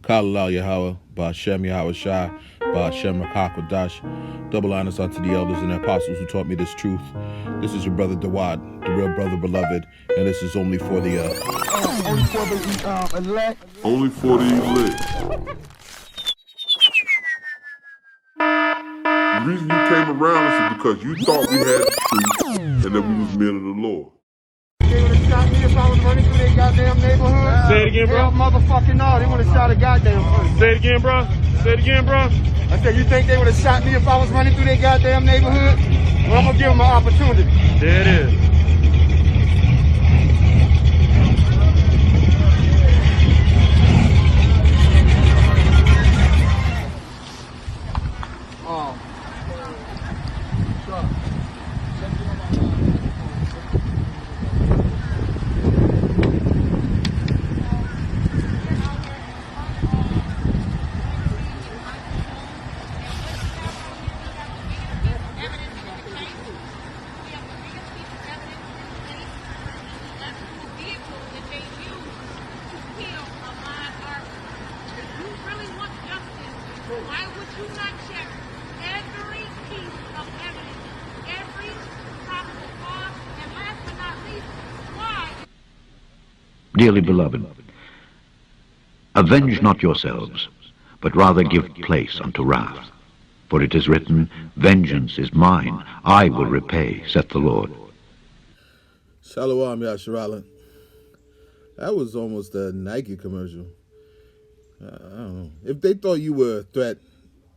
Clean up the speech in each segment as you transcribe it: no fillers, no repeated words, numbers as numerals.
Kala Yahweh, Ba'Shem Yahweh Shai, Ba'Shem Rakakwadash. Double honors unto the elders and apostles who taught me this truth. This is your brother Dawad, the real brother beloved, and this is only for the elect. Only for the elect. The reason you came around is because you thought we had the truth and that we was men of the Lord. They would have shot me if I was running through their goddamn neighborhood. Say it again, bro. Hell motherfucking no, they would have shot a goddamn person. Say it again, bro. Say it again, bro. I said, you think they would have shot me if I was running through their goddamn neighborhood? Well, I'm gonna give them an opportunity. There it is. Oh. Why would you not check every piece of evidence, every probable cause, and last but not least, why? Dearly beloved, avenge not yourselves, but rather give place unto wrath. For it is written, vengeance is mine, I will repay, saith the Lord. Shalom Yasharala. That was almost a Nike commercial. I don't know. If they thought you were a threat,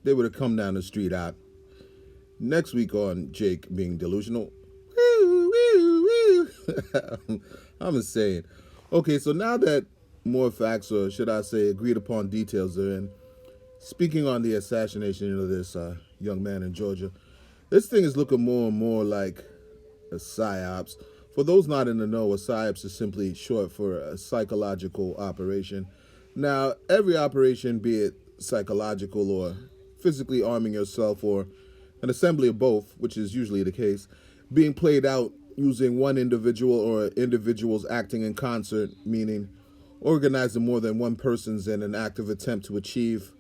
they would have come down the street out. Next week on Jake being delusional. Woo, woo, woo. I'm insane. Okay, so now that more facts, or should I say agreed upon details are in, speaking on the assassination of this young man in Georgia, this thing is looking more and more like a Psyops. For those not in the know, a Psyops is simply short for a psychological operation. Now, every operation, be it psychological or physically arming yourself or an assembly of both, which is usually the case, being played out using one individual or individuals acting in concert, meaning organizing more than one person's in an active attempt to achieve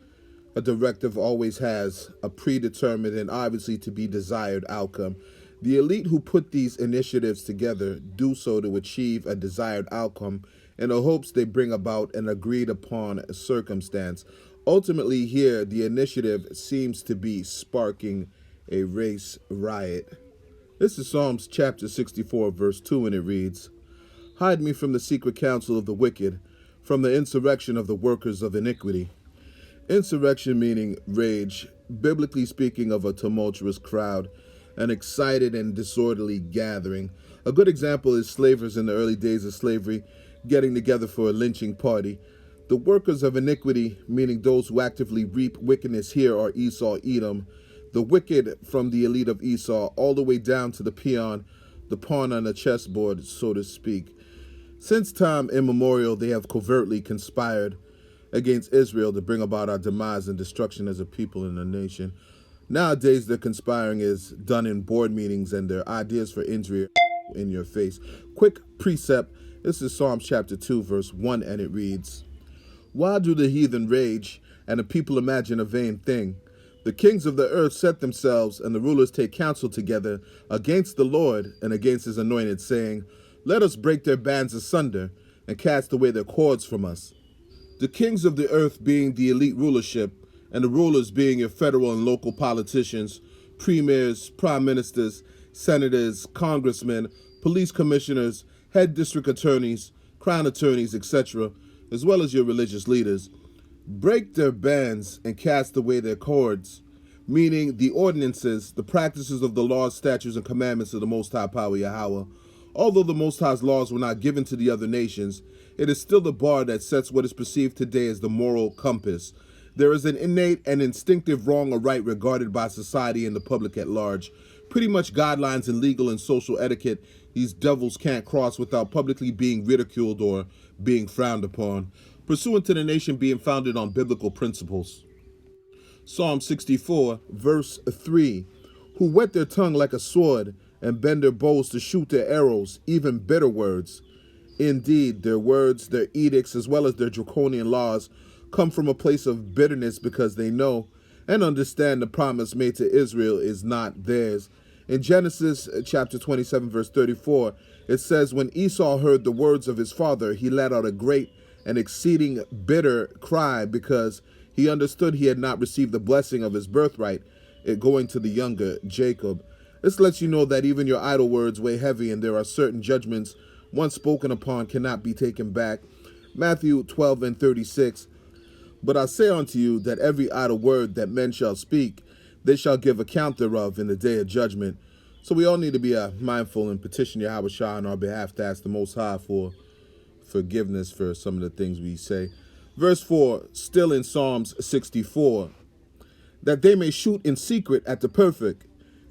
a directive always has a predetermined and obviously to be desired outcome. The elite who put these initiatives together do so to achieve a desired outcome in the hopes they bring about an agreed upon circumstance. Ultimately here, the initiative seems to be sparking a race riot. This is Psalms chapter 64, verse 2, and it reads, hide me from the secret counsel of the wicked, from the insurrection of the workers of iniquity. Insurrection meaning rage, biblically speaking of a tumultuous crowd, an excited and disorderly gathering. A good example is slavers in the early days of slavery getting together for a lynching party. The workers of iniquity, meaning those who actively reap wickedness here, are Esau, Edom. The wicked from the elite of Esau all the way down to the pawn on the chessboard, so to speak. Since time immemorial, they have covertly conspired against Israel to bring about our demise and destruction as a people and a nation. Nowadays, their conspiring is done in board meetings and their ideas for injury in your face. Quick precept. This is Psalms chapter 2, verse 1, and it reads, why do the heathen rage, and the people imagine a vain thing? The kings of the earth set themselves, and the rulers take counsel together against the Lord and against his anointed, saying, let us break their bands asunder, and cast away their cords from us. The kings of the earth being the elite rulership, and the rulers being your federal and local politicians, premiers, prime ministers, senators, congressmen, police commissioners, head district attorneys, crown attorneys, etc., as well as your religious leaders, break their bands and cast away their cords, meaning the ordinances, the practices of the laws, statutes, and commandments of the Most High Power Yahweh. Although the Most High's laws were not given to the other nations, it is still the bar that sets what is perceived today as the moral compass. There is an innate and instinctive wrong or right regarded by society and the public at large. Pretty much guidelines in legal and social etiquette these devils can't cross without publicly being ridiculed or being frowned upon, pursuant to the nation being founded on biblical principles. Psalm 64, verse 3, who whet their tongue like a sword and bend their bows to shoot their arrows, even bitter words. Indeed, their words, their edicts, as well as their draconian laws come from a place of bitterness because they know and understand the promise made to Israel is not theirs. In Genesis chapter 27, verse 34, it says, "When Esau heard the words of his father, he let out a great and exceeding bitter cry because he understood he had not received the blessing of his birthright, it going to the younger Jacob." This lets you know that even your idle words weigh heavy, and there are certain judgments once spoken upon cannot be taken back. Matthew 12 and 36, "But I say unto you that every idle word that men shall speak, they shall give account thereof in the day of judgment." So we all need to be mindful and petition Yahweh Shah on our behalf to ask the Most High for forgiveness for some of the things we say. Verse 4, still in Psalms 64, "That they may shoot in secret at the perfect,"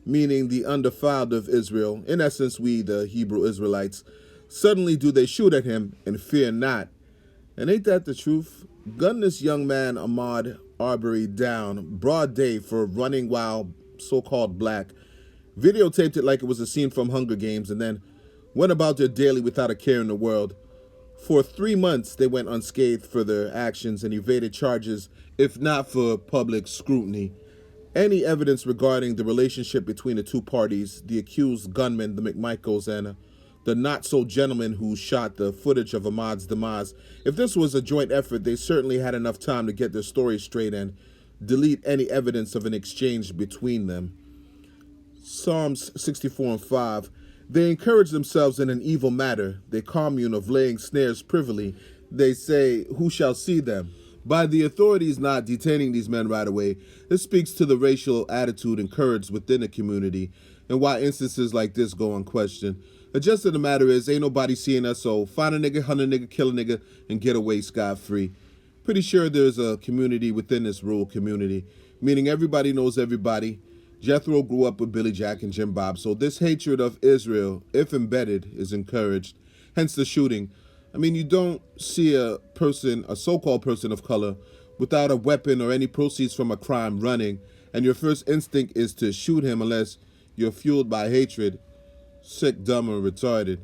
meaning the undefiled of Israel, in essence we, the Hebrew Israelites, "suddenly do they shoot at him and fear not." And ain't that the truth? Gun this young man Ahmaud Arbery down broad day for running while so-called black, videotaped it like it was a scene from Hunger Games, and then went about their daily without a care in the world. For 3 months, they went unscathed for their actions and evaded charges, if not for public scrutiny. Any evidence regarding the relationship between the two parties, the accused gunman, the McMichaels, and the not-so-gentleman who shot the footage of Ahmaud's demise, if this was a joint effort, they certainly had enough time to get their story straight and delete any evidence of an exchange between them. Psalms 64 and 5, "They encourage themselves in an evil matter. They commune of laying snares privily. They say, who shall see them?" By the authorities not detaining these men right away, this speaks to the racial attitude encouraged within the community and why instances like this go unquestioned. The gist of the matter is, ain't nobody seeing us, so find a nigga, hunt a nigga, kill a nigga, and get away scot-free. Pretty sure there's a community within this rural community, meaning everybody knows everybody. Jethro grew up with Billy Jack and Jim Bob, so this hatred of Israel, if embedded, is encouraged. Hence the shooting. I mean, you don't see a so-called person of color, without a weapon or any proceeds from a crime running, and your first instinct is to shoot him unless you're fueled by hatred. Sick, dumb, or retarded.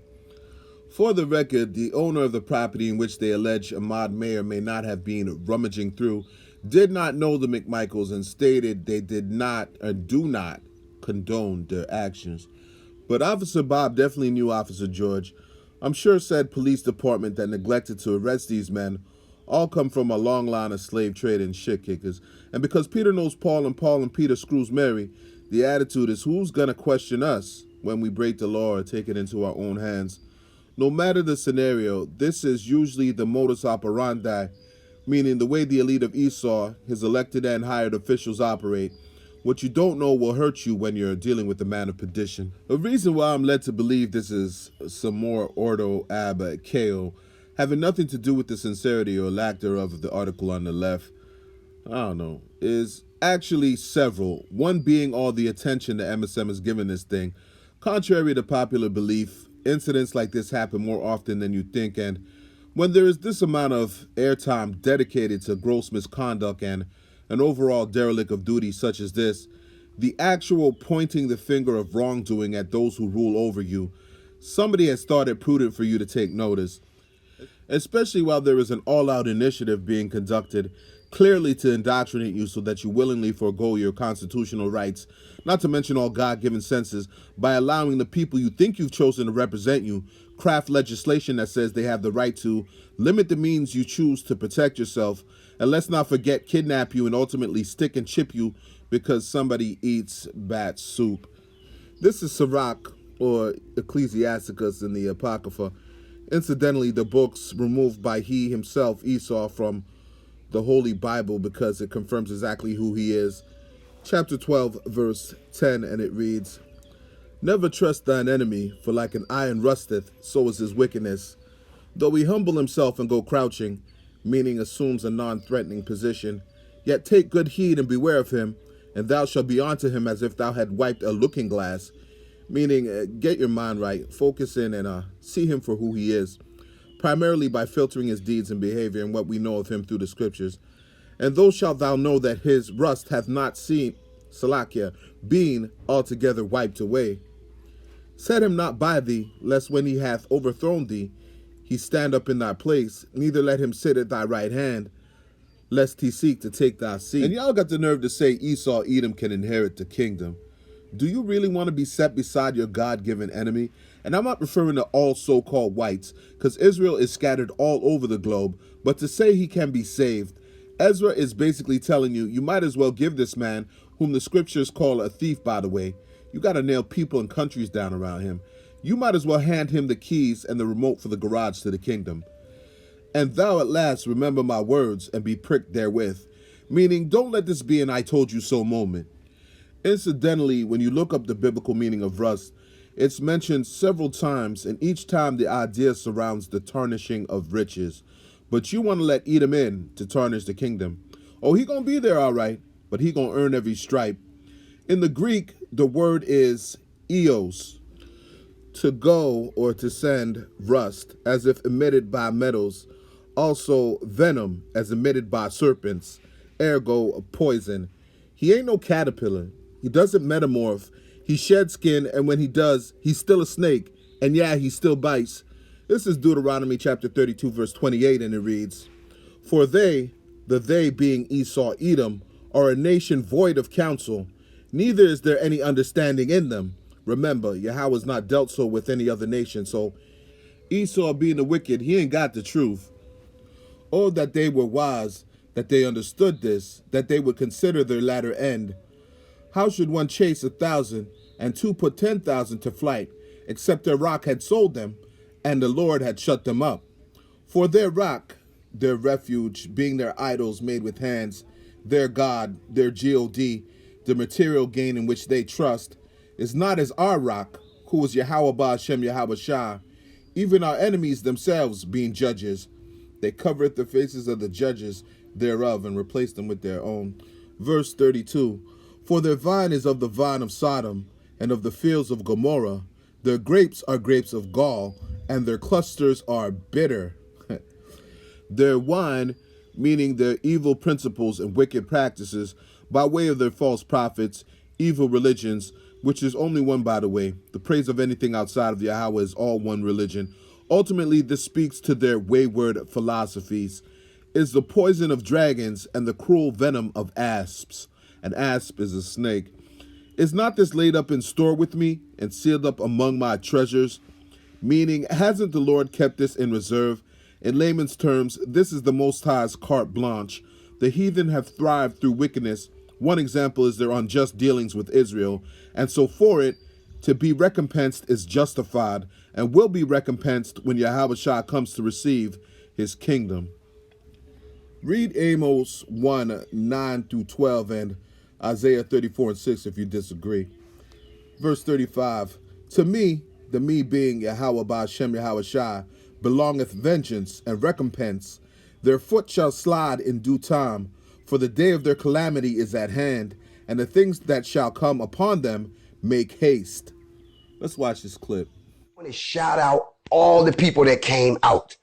For the record, the owner of the property in which they allege Ahmaud may or may not have been rummaging through did not know the McMichaels and stated they did not or do not condone their actions. But Officer Bob definitely knew Officer George. I'm sure said police department that neglected to arrest these men all come from a long line of slave trade and shit kickers. And because Peter knows Paul and Peter screws Mary, the attitude is, who's gonna question us when we break the law or take it into our own hands? No matter the scenario, this is usually the modus operandi, meaning the way the elite of Esau, his elected and hired officials operate. What you don't know will hurt you when you're dealing with the man of perdition. The reason why I'm led to believe this is some more ordo ab chaos, having nothing to do with the sincerity or lack thereof of the article on the left, I don't know, is actually several. One being all the attention the MSM has given this thing. Contrary to popular belief, incidents like this happen more often than you think, and when there is this amount of airtime dedicated to gross misconduct and an overall derelict of duty such as this, the actual pointing the finger of wrongdoing at those who rule over you, somebody has thought it prudent for you to take notice, especially while there is an all-out initiative being conducted clearly to indoctrinate you so that you willingly forego your constitutional rights, not to mention all God-given senses, by allowing the people you think you've chosen to represent you craft legislation that says they have the right to limit the means you choose to protect yourself, and let's not forget kidnap you and ultimately stick and chip you because somebody eats bat soup. This is Sirach, or Ecclesiasticus in the Apocrypha. Incidentally, the books removed by he himself, Esau, from the Holy Bible because it confirms exactly who he is. Chapter 12, verse 10, and it reads, "Never trust thine enemy, for like an iron rusteth, so is his wickedness. Though he humble himself and go crouching," meaning assumes a non-threatening position, "yet take good heed and beware of him, and thou shalt be unto him as if thou had wiped a looking glass," meaning get your mind right, focus in, and see him for who he is, primarily by filtering his deeds and behavior and what we know of him through the scriptures. "And thou shalt thou know that his rust hath not seen, Salakia, been altogether wiped away. Set him not by thee, lest when he hath overthrown thee, he stand up in thy place, neither let him sit at thy right hand. lest he seek to take thy seat. And y'all got the nerve to say Esau, Edom can inherit the kingdom. Do you really want to be set beside your God-given enemy? And I'm not referring to all so-called whites, because Israel is scattered all over the globe, but to say he can be saved, Ezra is basically telling you, you might as well give this man, whom the scriptures call a thief, by the way. You got to nail people and countries down around him. You might as well hand him the keys and the remote for the garage to the kingdom. And thou at last remember my words and be pricked therewith. Meaning, don't let this be an I told you so moment. Incidentally, when you look up the biblical meaning of rust, it's mentioned several times, and each time the idea surrounds the tarnishing of riches. But you want to let Edom in to tarnish the kingdom. Oh, he gonna be there all right, but he gonna earn every stripe. In the Greek, the word is eos, to go or to send rust, as if emitted by metals. Also, venom, as emitted by serpents, ergo, poison. He ain't no caterpillar. He doesn't metamorph. He sheds skin, and when he does, he's still a snake. And yeah, he still bites. This is Deuteronomy chapter 32, verse 28, and it reads, For they, the they being Esau, Edom, are a nation void of counsel, neither is there any understanding in them. Remember, Yahweh has not dealt so with any other nation, so Esau being the wicked, he ain't got the truth. Oh, that they were wise, that they understood this, that they would consider their latter end. How should one chase 1,000, and two put 10,000 to flight, except their rock had sold them, and the Lord had shut them up? For their rock, their refuge, being their idols made with hands, their God, their God, the material gain in which they trust, is not as our rock, who is Yahweh Ba'ashem Yahweh Shah, even our enemies themselves being judges. They covereth the faces of the judges thereof, and replace them with their own. Verse 32, For their vine is of the vine of Sodom, and of the fields of Gomorrah. Their grapes are grapes of gall, and their clusters are bitter. Their wine, meaning their evil principles and wicked practices, by way of their false prophets, evil religions, which is only one, by the way. The praise of anything outside of Yahweh is all one religion. Ultimately, this speaks to their wayward philosophies, is the poison of dragons and the cruel venom of asps. An asp is a snake. Is not this laid up in store with me and sealed up among my treasures? Meaning, hasn't the Lord kept this in reserve? In layman's terms, this is the Most High's carte blanche. The heathen have thrived through wickedness. One example is their unjust dealings with Israel, and so for it, to be recompensed is justified, and will be recompensed when Yahweh Shah comes to receive his kingdom. Read Amos 1, 9 through 12, and Isaiah 34 and 6 if you disagree. Verse 35, To me, the me being Yahweh Ba'ashem Yahweh Shah, belongeth vengeance and recompense. Their foot shall slide in due time, for the day of their calamity is at hand, and the things that shall come upon them make haste. Let's watch this clip. I want to shout out all the people that came out.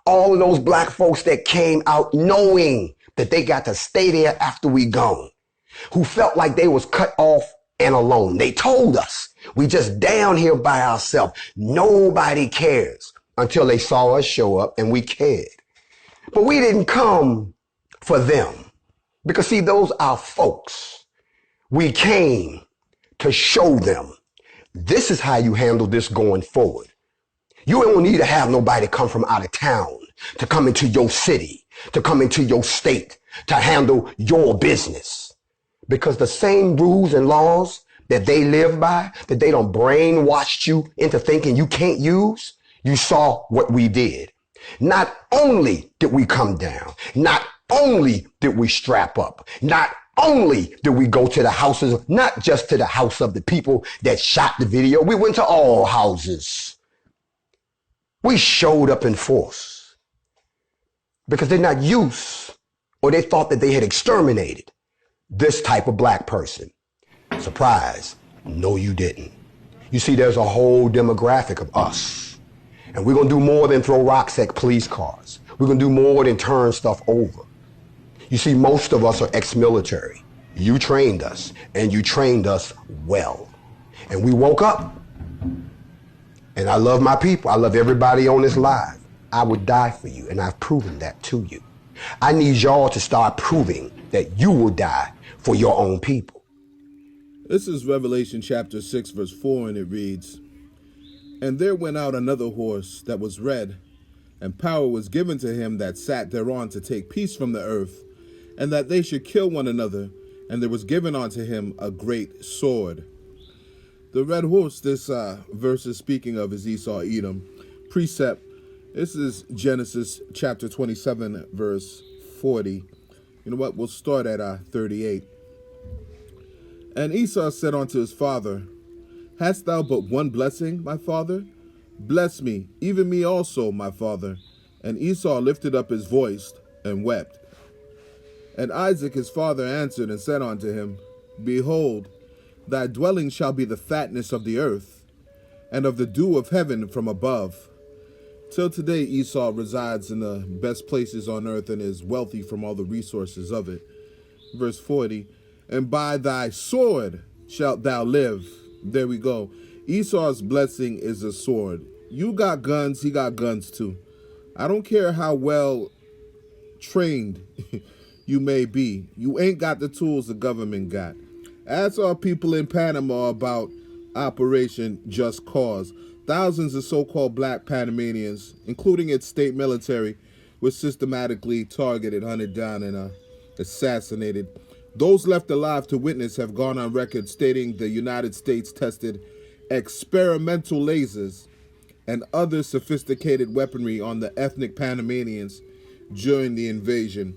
All of those black folks that came out knowing that they got to stay there after we gone, who felt like they was cut off and alone. They told us, we just down here by ourselves. Nobody cares, until they saw us show up and we cared. But we didn't come for them, because see, those are folks. We came to show them, this is how you handle this going forward. You don't need to have nobody come from out of town to come into your city, to come into your state, to handle your business. Because the same rules and laws that they live by, that they don't brainwash you into thinking you can't use, you saw what we did. Not only did we come down, not only did we strap up, not only did we go to the houses, not just to the house of the people that shot the video, we went to all houses. We showed up in force because they're not used, or they thought that they had exterminated this type of black person. Surprise. No, you didn't. You see, there's a whole demographic of us, and we're going to do more than throw rocks at police cars. We're going to do more than turn stuff over. You see, most of us are ex-military. You trained us, and you trained us well. And we woke up. And I love my people. I love everybody on this live. I would die for you, and I've proven that to you. I need y'all to start proving that you will die for your own people. This is Revelation chapter 6, verse 4, and it reads, "And there went out another horse that was red, and power was given to him that sat thereon to take peace from the earth, and that they should kill one another, and there was given unto him a great sword." The red horse this verse is speaking of is Esau, Edom. Precept, this is Genesis chapter 27, verse 40. You know what? We'll start at 38. "And Esau said unto his father, Hast thou but one blessing, my father? Bless me, even me also, my father. And Esau lifted up his voice and wept. And Isaac his father answered and said unto him, Behold, thy dwelling shall be the fatness of the earth, and of the dew of heaven from above. Till today Esau resides in the best places on earth and is wealthy from all the resources of it." Verse 40, "And by thy sword shalt thou live." There we go. Esau's blessing is a sword. You got guns, he got guns too. I don't care how well trained you may be. You ain't got the tools the government got. Ask our people in Panama about Operation Just Cause. Thousands of so-called black Panamanians, including its state military, were systematically targeted, hunted down, and assassinated. Those left alive to witness have gone on record stating the United States tested experimental lasers and other sophisticated weaponry on the ethnic Panamanians during the invasion.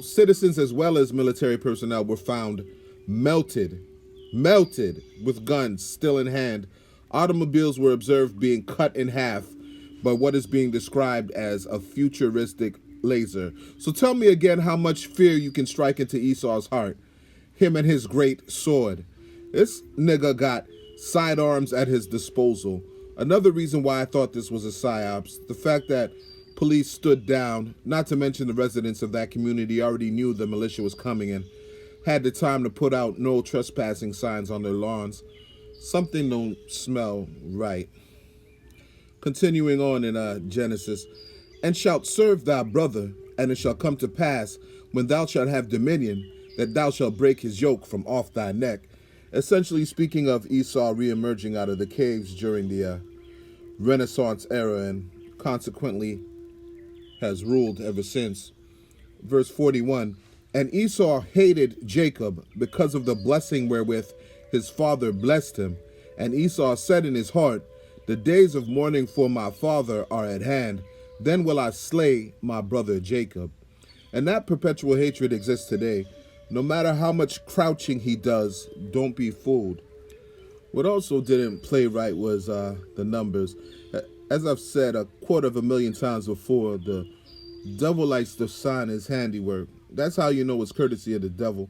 Citizens as well as military personnel were found melted with guns still in hand. Automobiles were observed being cut in half by what is being described as a futuristic laser. So tell me again how much fear you can strike into Esau's heart. Him and his great sword. This nigga got sidearms at his disposal. Another reason why I thought this was a psyops, the fact that police stood down, not to mention the residents of that community already knew the militia was coming and had the time to put out no trespassing signs on their lawns. Something don't smell right. Continuing on in Genesis, "And shalt serve thy brother, and it shall come to pass, when thou shalt have dominion, that thou shalt break his yoke from off thy neck." Essentially speaking of Esau reemerging out of the caves during the Renaissance era and consequently has ruled ever since. Verse 41, "And Esau hated Jacob because of the blessing wherewith his father blessed him. And Esau said in his heart, The days of mourning for my father are at hand. Then will I slay my brother Jacob." And that perpetual hatred exists today. No matter how much crouching he does, don't be fooled. What also didn't play right was the numbers. As I've said 250,000 times before, the devil likes to sign his handiwork. That's how you know it's courtesy of the devil.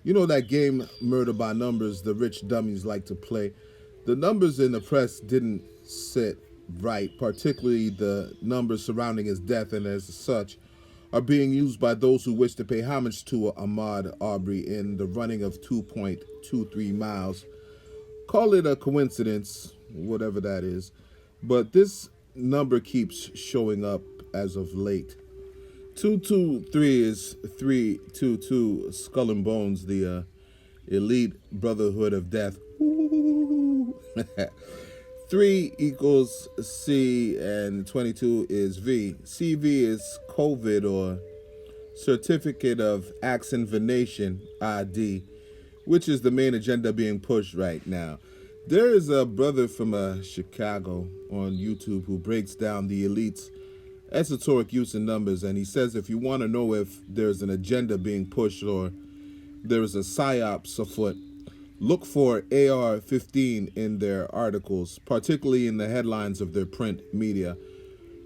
You know that game, Murder by Numbers, the rich dummies like to play. The numbers in the press didn't sit right, particularly the numbers surrounding his death, and as such are being used by those who wish to pay homage to Ahmaud Arbery in the running of 2.23 miles. Call it a coincidence, whatever that is, but this number keeps showing up as of late. 223 is 322, Skull and Bones, the elite brotherhood of death. 3 equals C and 22 is V. CV is COVID or Certificate of Vaccination ID, which is the main agenda being pushed right now. There is a brother from Chicago on YouTube who breaks down the elite's esoteric use in numbers, and he says if you want to know if there's an agenda being pushed or there is a psyops afoot, look for AR-15 in their articles, particularly in the headlines of their print media.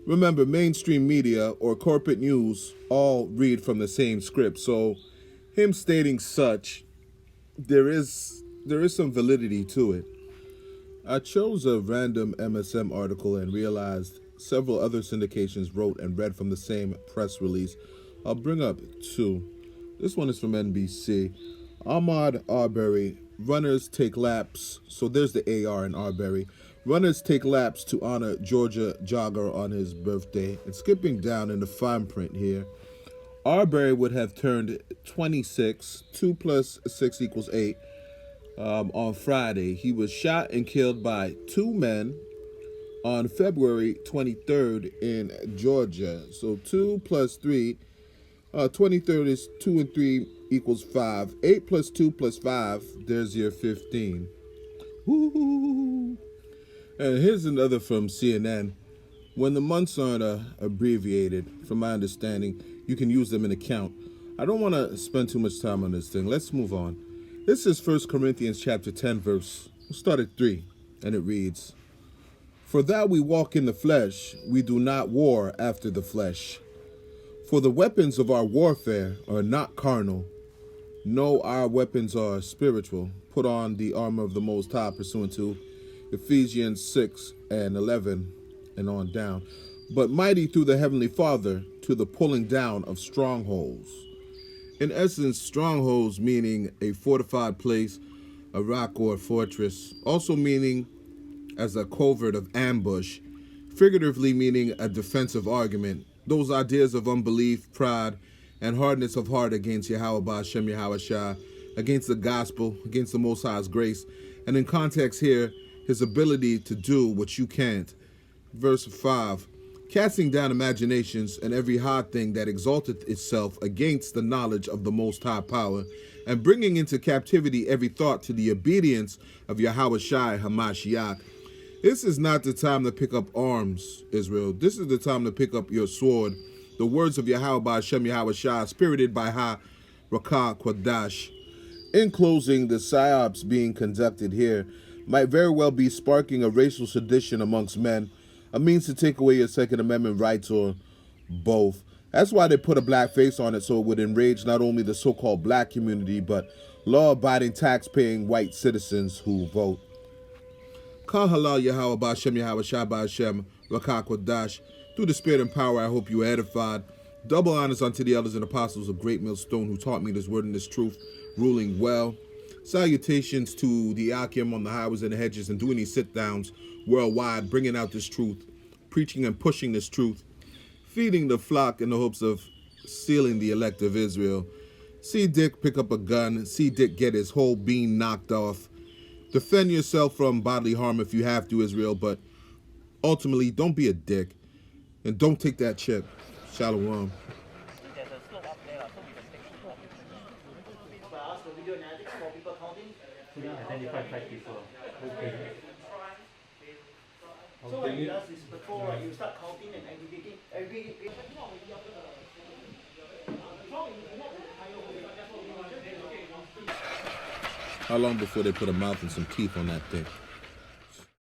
Remember, mainstream media or corporate news all read from the same script, so him stating such, there is some validity to it. I chose a random MSM article and realized several other syndications wrote and read from the same press release. I'll bring up 2. This one is from NBC. Ahmaud Arbery, runners take laps. So there's the AR in Arbery. Runners take laps to honor Georgia jogger on his birthday. And skipping down in the fine print here, Arbery would have turned 26. 2 plus 6 equals 8. On Friday, he was shot and killed by two men on February 23rd in Georgia. So 2 plus 3, 23rd is 2 and 3 equals 5. 8 plus 2 plus 5, there's your 15. Woo-hoo. And here's another from CNN. When the months aren't abbreviated, from my understanding, you can use them in a count. I don't want to spend too much time on this thing. Let's move on. This is 1 Corinthians chapter 10, verse. We'll start at 3, and it reads, For that we walk in the flesh, we do not war after the flesh. For the weapons of our warfare are not carnal. No, our weapons are spiritual. Put on the armor of the Most High, pursuant to Ephesians 6 and 11 and on down. But mighty through the Heavenly Father to the pulling down of strongholds. In essence, strongholds meaning a fortified place, a rock or a fortress, also meaning as a covert of ambush, figuratively meaning a defensive argument. Those ideas of unbelief, pride, and hardness of heart against Yahweh Ba'Shem Yahweh Shah, against the gospel, against the Most High's grace, and in context here, his ability to do what you can't. Verse 5, casting down imaginations and every high thing that exalteth itself against the knowledge of the Most High power, and bringing into captivity every thought to the obedience of Yahweh Shai Hamashiach. This is not the time to pick up arms, Israel. This is the time to pick up your sword. The words of Yahweh Ba'Shem Yahweh Shah, spirited by Ha Rakah Quadash. In closing, the psyops being conducted here might very well be sparking a racial sedition amongst men, a means to take away your Second Amendment rights, or both. That's why they put a black face on it, so it would enrage not only the so-called black community, but law-abiding, tax-paying white citizens who vote. Kal halal Yahweh Ba'Shem Yahweh Shah Ba'Shem Rakah Quadash. Through the spirit and power, I hope you are edified. Double honors unto the elders and apostles of Great Millstone who taught me this word and this truth, ruling well. Salutations to the Akim on the highways and the hedges and doing these sit-downs worldwide, bringing out this truth, preaching and pushing this truth, feeding the flock in the hopes of sealing the elect of Israel. See Dick pick up a gun, see Dick get his whole bean knocked off. Defend yourself from bodily harm if you have to, Israel, but ultimately, don't be a dick. And don't take that chip. Shalom. So what he does is before you start counting and aggregating. How long before they put a mouth and some teeth on that thing?